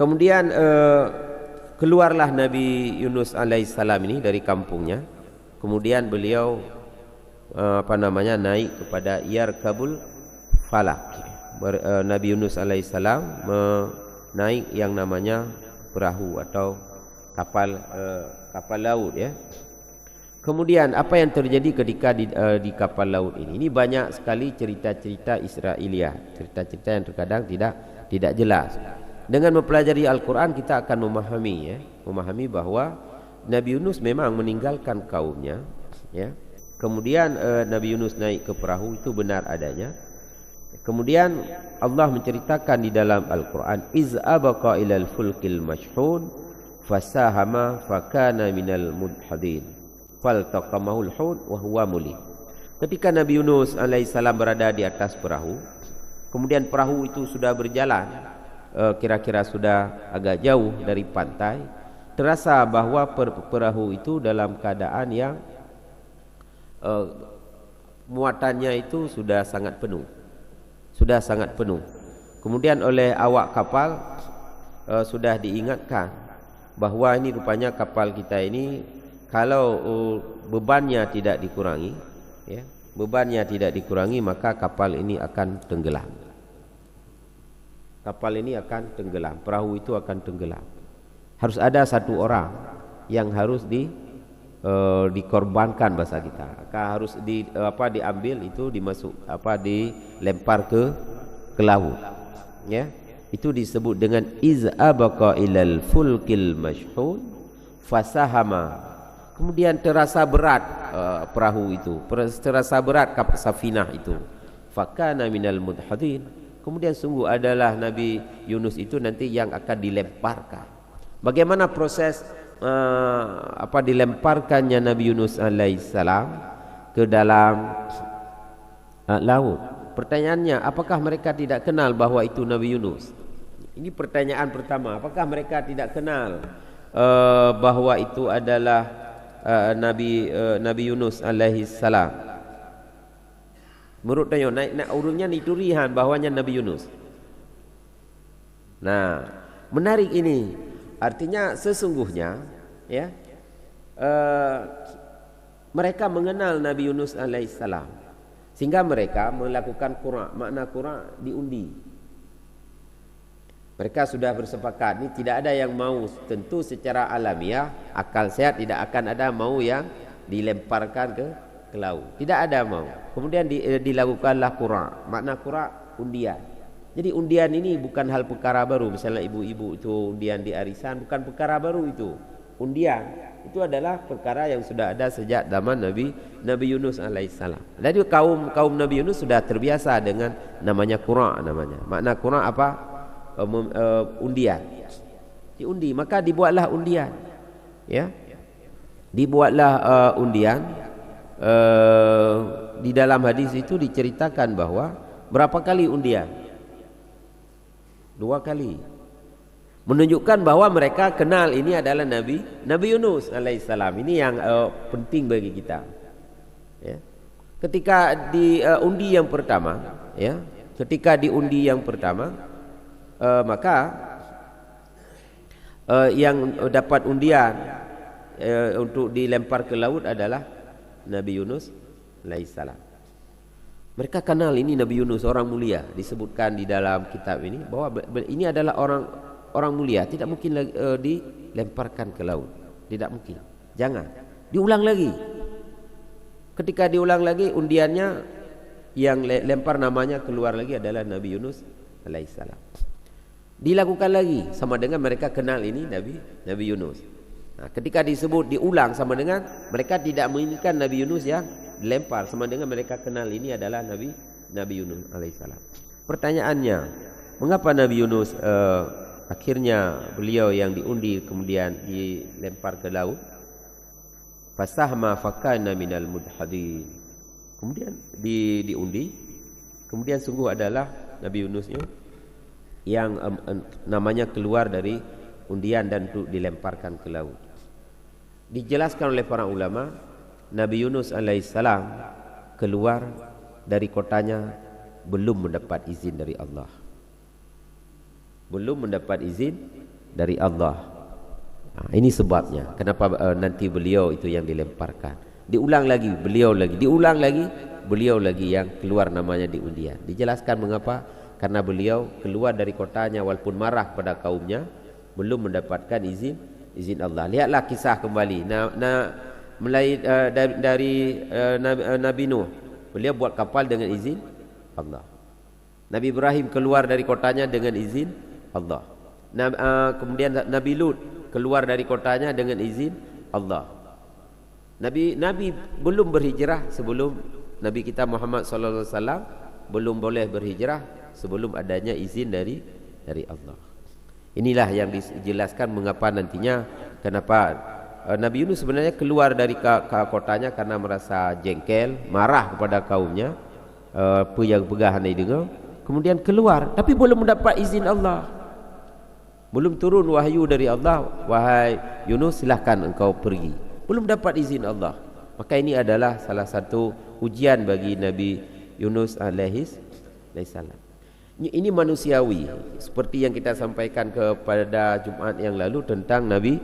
Kemudian keluarlah Nabi Yunus alaihissalam ini dari kampungnya. Kemudian beliau naik kepada Yarkabul Falak. Nabi Yunus alaihissalam naik yang namanya perahu atau kapal laut ya. Kemudian apa yang terjadi ketika di kapal laut ini? Ini banyak sekali cerita-cerita Israiliyah, cerita-cerita yang terkadang tidak jelas. Dengan mempelajari Al-Quran kita akan memahami bahwa Nabi Yunus memang meninggalkan kaumnya ya. Kemudian Nabi Yunus naik ke perahu, itu benar adanya. Kemudian Allah menceritakan di dalam Al-Quran, iz abaqa ilal fulkil mashhun fasahama fakana minal mudhadin faltaqamahul hut wa huwa mulim. Ketika Nabi Yunus alaihissalam berada di atas perahu, kemudian perahu itu sudah berjalan kira-kira sudah agak jauh dari pantai, terasa bahwa perahu itu dalam keadaan yang muatannya itu sudah sangat penuh. Kemudian oleh awak kapal sudah diingatkan bahwa ini rupanya kapal kita ini kalau bebannya tidak dikurangi ya, maka kapal ini akan tenggelam. Perahu itu akan tenggelam. Harus ada satu orang yang harus dikorbankan bahasa kita. Harus diambil itu dilempar ke laut. Ya. Itu disebut dengan iz abaqa ilal fulkil mashhun fasahama. Kemudian terasa berat perahu itu, terasa berat safinah itu. Fakana minal mudhadin. Kemudian sungguh adalah Nabi Yunus itu nanti yang akan dilemparkan. Bagaimana proses dilemparkannya Nabi Yunus alaihissalam ke dalam laut? Pertanyaannya, apakah mereka tidak kenal bahwa itu Nabi Yunus? Ini pertanyaan pertama. Apakah mereka tidak kenal bahwa itu adalah Nabi Yunus alaihissalam? Menurut tanya naik urunnya diturihan bahwanya Nabi Yunus. Nah, menarik ini. Artinya sesungguhnya ya mereka mengenal Nabi Yunus alaihissalam sehingga mereka melakukan qura. Makna qura diundi. Mereka sudah bersepakat, ini tidak ada yang mau, tentu secara alamiah akal sehat tidak akan ada mau yang dilemparkan ke laut. Tidak ada mau. Kemudian dilakukanlah qura. Makna qura undian. Jadi undian ini bukan hal perkara baru. Misalnya ibu-ibu itu undian di arisan, bukan perkara baru itu. Undian itu adalah perkara yang sudah ada sejak zaman Nabi Yunus alaihissalam. Jadi kaum Nabi Yunus sudah terbiasa dengan namanya qura namanya. Makna qura apa? Undian. Diundi, maka dibuatlah undian. Ya. Dibuatlah undian. Di dalam hadis itu diceritakan bahwa berapa kali undian? 2 kali. Menunjukkan bahwa mereka kenal ini adalah Nabi Yunus alaihissalam. Ini yang penting bagi kita. Ya. Ketika diundi yang pertama, ya, maka yang dapat undian untuk dilempar ke laut adalah Nabi Yunus alaihissalam. Mereka kenal ini Nabi Yunus, orang mulia. Disebutkan di dalam kitab ini bahwa ini adalah orang mulia. Tidak mungkin dilemparkan ke laut. Tidak mungkin. Jangan. Diulang lagi. Ketika diulang lagi, undiannya yang lempar namanya keluar lagi adalah Nabi Yunus alaihissalam. Dilakukan lagi sama dengan mereka kenal ini Nabi Yunus. Nah, ketika disebut diulang sama dengan mereka tidak menginginkan Nabi Yunus yang dilempar, sama dengan mereka kenal ini adalah Nabi Yunus alaihissalam. Pertanyaannya, mengapa Nabi Yunus akhirnya beliau yang diundi kemudian dilempar ke laut? Fasahma fakana minal mudhadin. Kemudian diundi, kemudian sungguh adalah Nabi Yunusnya yang namanya keluar dari undian dan dilemparkan ke laut. Dijelaskan oleh para ulama, Nabi Yunus alaihissalam keluar dari kotanya belum mendapat izin dari Allah. Belum mendapat izin dari Allah. Ini sebabnya kenapa nanti beliau itu yang dilemparkan. Diulang lagi beliau lagi, diulang lagi beliau lagi yang keluar namanya di undian. Dijelaskan mengapa? Karena beliau keluar dari kotanya walaupun marah pada kaumnya, belum mendapatkan izin Allah. Lihatlah kisah kembali dari Nabi Nuh. Beliau buat kapal dengan izin Allah. Nabi Ibrahim keluar dari kotanya dengan izin Allah. Kemudian Nabi Lut keluar dari kotanya dengan izin Allah. Nabi belum berhijrah sebelum Nabi kita Muhammad sallallahu alaihi wasallam belum boleh berhijrah sebelum adanya izin dari Allah. Inilah yang dijelaskan mengapa nantinya kenapa Nabi Yunus sebenarnya keluar dari kotanya karena merasa jengkel, marah kepada kaumnya, pegang-pegang dengar. Kemudian keluar tapi belum mendapat izin Allah. Belum turun wahyu dari Allah, wahai Yunus silahkan engkau pergi. Belum dapat izin Allah. Maka ini adalah salah satu ujian bagi Nabi Yunus alaihi salam. Ini manusiawi, seperti yang kita sampaikan kepada Jumat yang lalu tentang Nabi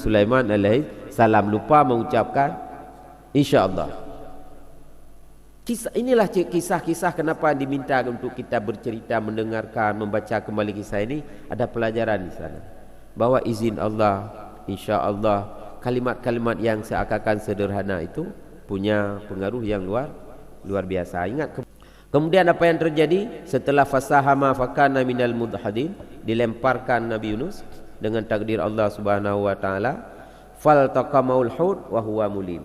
Sulaiman alaihi salam lupa mengucapkan insya-Allah. Inilah kisah-kisah kenapa diminta untuk kita bercerita, mendengarkan, membaca kembali kisah ini. Ada pelajaran di sana bahwa izin Allah, insya-Allah, kalimat-kalimat yang seakan-akan sederhana itu punya pengaruh yang luar biasa. Ingat kemudian apa yang terjadi setelah fasahama fakana minal mudhadin, dilemparkan Nabi Yunus dengan takdir Allah Subhanahu wa taala, fal taqamaul hut wa huwa mulim.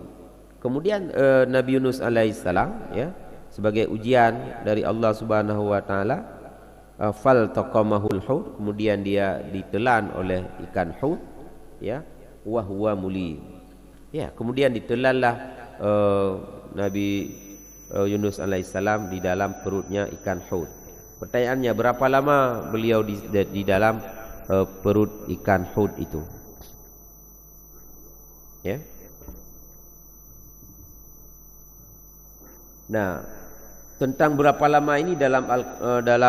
Kemudian Nabi Yunus alaihissalam ya, sebagai ujian dari Allah Subhanahu wa taala, fal taqamahul hut, kemudian dia ditelan oleh ikan hut ya, wa huwa mulim. Ya, kemudian ditelanlah Nabi Yunus alaihissalam di dalam perutnya ikan hut. Pertanyaannya, berapa lama beliau di dalam perut ikan hut itu? Ya. Nah, tentang berapa lama ini dalam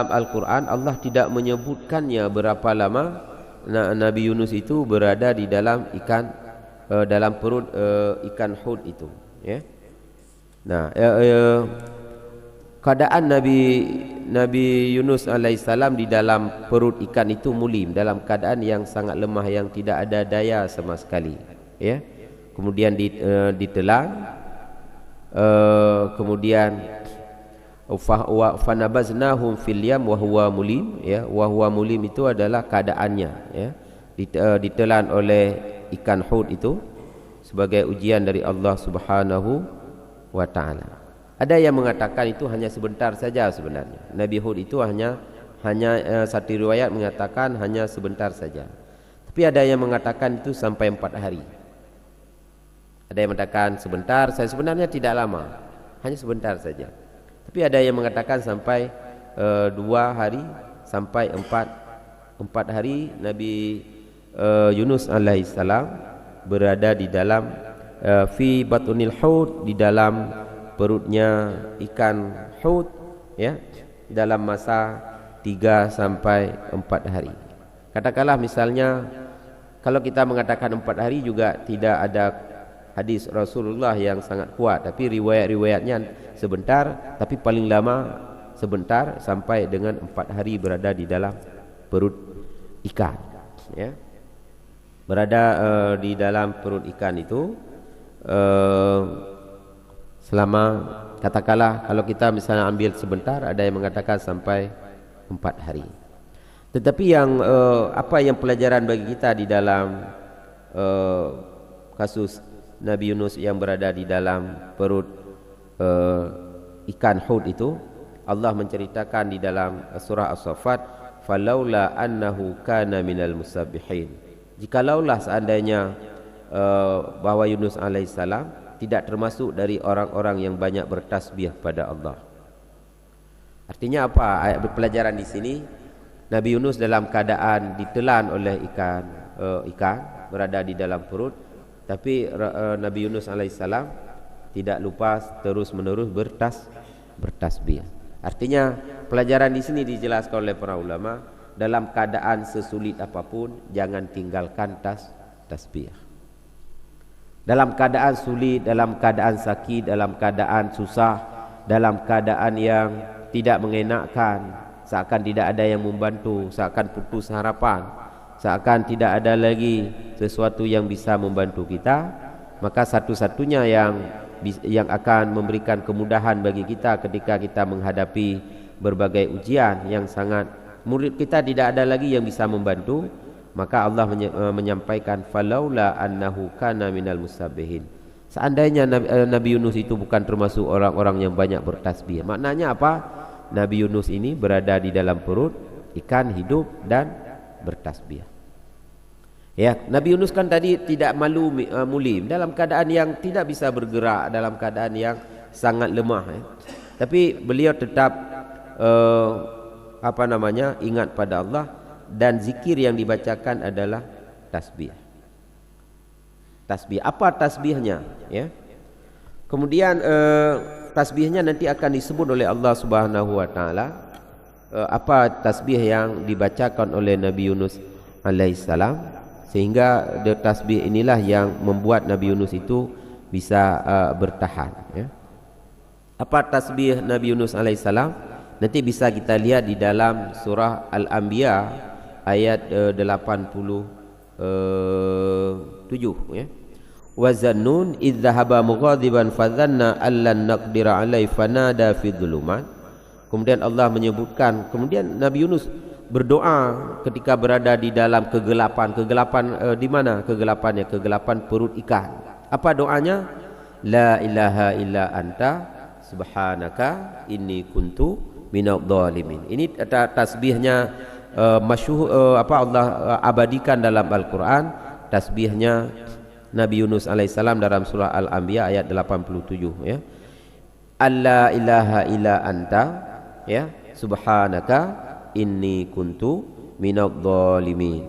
Al-Quran Allah tidak menyebutkannya berapa lama Nabi Yunus itu berada di dalam dalam perut ikan hut itu. Ya. Nah, keadaan Nabi Yunus alaihissalam di dalam perut ikan itu mulim, dalam keadaan yang sangat lemah, yang tidak ada daya sama sekali. Ya. Kemudian ditelan. Kemudian fanabaznahum fil yam wa huwa mulim, ya, wa huwa mulim itu adalah keadaannya, ya, ditelan oleh ikan hut itu sebagai ujian dari Allah Subhanahu wa taala. Ada yang mengatakan itu hanya sebentar saja sebenarnya. Nabi Hud itu hanya satu riwayat mengatakan hanya sebentar saja. Tapi ada yang mengatakan itu sampai 4 hari. Ada yang mengatakan sebentar, saya sebenarnya tidak lama, hanya sebentar saja. Tapi ada yang mengatakan sampai 2 hari sampai 4 hari Nabi Yunus alaihissalam berada di dalam fi batunil hut, di dalam perutnya ikan hut, ya, dalam masa 3 sampai 4 hari. Katakanlah misalnya kalau kita mengatakan 4 hari juga tidak ada hadis Rasulullah yang sangat kuat, tapi riwayat-riwayatnya sebentar, tapi paling lama sebentar sampai dengan 4 hari berada di dalam perut ikan, ya. Berada di dalam perut ikan itu selama, katakanlah kalau kita misalnya ambil sebentar, ada yang mengatakan sampai 4 hari. Tetapi yang apa yang pelajaran bagi kita di dalam kasus Nabi Yunus yang berada di dalam perut ikan hut itu, Allah menceritakan di dalam surah As-Saffat, falaula annahu kana minal musabbihin. Jikalaulah seandainya bahwa Yunus alaihissalam tidak termasuk dari orang-orang yang banyak bertasbih pada Allah. Artinya apa? Ayat pelajaran di sini, Nabi Yunus dalam keadaan ditelan oleh ikan berada di dalam perut, tapi Nabi Yunus alaihissalam tidak lupa terus-menerus bertasbih. Artinya pelajaran di sini dijelaskan oleh para ulama dalam keadaan sesulit apapun, jangan tinggalkan tasbih. Dalam keadaan sulit, dalam keadaan sakit, dalam keadaan susah, dalam keadaan yang tidak mengenakkan, seakan tidak ada yang membantu, seakan putus harapan, seakan tidak ada lagi sesuatu yang bisa membantu kita, maka satu-satunya yang akan memberikan kemudahan bagi kita ketika kita menghadapi berbagai ujian yang sangat, murid kita tidak ada lagi yang bisa membantu, maka Allah menyampaikan falaula annahu kana minal musabbihin. Seandainya Nabi Yunus itu bukan termasuk orang-orang yang banyak bertasbih. Maknanya apa? Nabi Yunus ini berada di dalam perut ikan hidup dan bertasbih. Ya, Nabi Yunus kan tadi tidak malu mulim, dalam keadaan yang tidak bisa bergerak, dalam keadaan yang sangat lemah, ya. Tapi beliau tetap ingat pada Allah, dan zikir yang dibacakan adalah tasbih. Tasbih, apa tasbihnya, ya? Kemudian tasbihnya nanti akan disebut oleh Allah Subhanahu wa taala. Apa tasbih yang dibacakan oleh Nabi Yunus alaihissalam, sehingga tasbih inilah yang membuat Nabi Yunus itu bisa bertahan, ya. Apa tasbih Nabi Yunus alaihissalam? Nanti bisa kita lihat di dalam surah Al-Anbiya ayat 87, ya. Wa zannun idz dhahaba mughadiban fadhanna allan naqdira alaihi fanada fi dhulumat. Kemudian Allah menyebutkan, kemudian Nabi Yunus berdoa ketika berada di dalam kegelapan. Kegelapan di mana kegelapannya? Kegelapan perut ikan. Apa doanya? La ilaha illa anta subhanaka inni kuntu minadh dhalimin. Ini tasbihnya masyhur, Allah abadikan dalam Al-Quran, tasbihnya Nabi Yunus alaihissalam dalam surah Al-Anbiya ayat 87, ya. Alla ilaha illa anta, ya, subhanaka inni kuntu minadh dhalimin.